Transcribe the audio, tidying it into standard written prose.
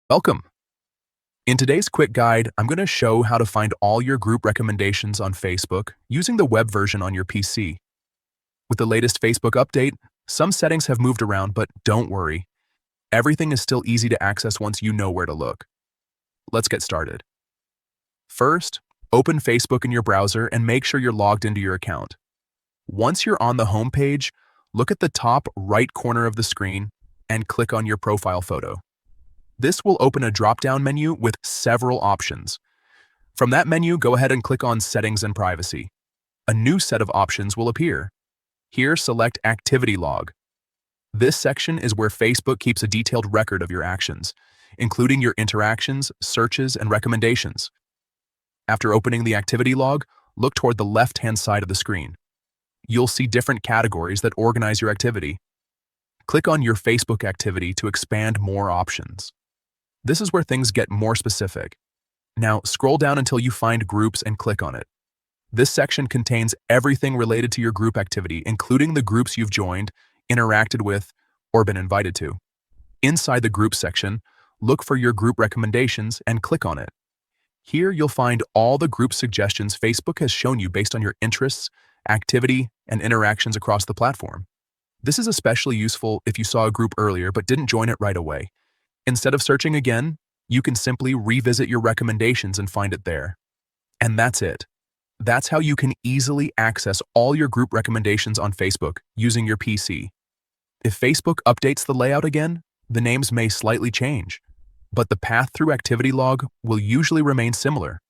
Welcome! In today's quick guide, I'm going to show how to find all your group recommendations on Facebook using the web version on your PC. With the latest Facebook update, some settings have moved around, but don't worry. Everything is still easy to access once you know where to look. Let's get started. First, open Facebook in your browser and make sure you're logged into your account. Once you're on the home page, look at the top right corner of the screen and click on your profile photo. This will open a drop-down menu with several options. From that menu, go ahead and click on Settings and Privacy. A new set of options will appear. Here, select Activity Log. This section is where Facebook keeps a detailed record of your actions, including your interactions, searches, and recommendations. After opening the activity log, look toward the left-hand side of the screen. You'll see different categories that organize your activity. Click on your Facebook activity to expand more options. This is where things get more specific. Now, scroll down until you find Groups and click on it. This section contains everything related to your group activity, including the groups you've joined, interacted with, or been invited to. Inside the Groups section, look for your group recommendations and click on it. Here, you'll find all the group suggestions Facebook has shown you based on your interests, activity, and interactions across the platform. This is especially useful if you saw a group earlier but didn't join it right away. Instead of searching again, you can simply revisit your recommendations and find it there. And that's it. That's how you can easily access all your group recommendations on Facebook using your PC. If Facebook updates the layout again, the names may slightly change, but the path through activity log will usually remain similar.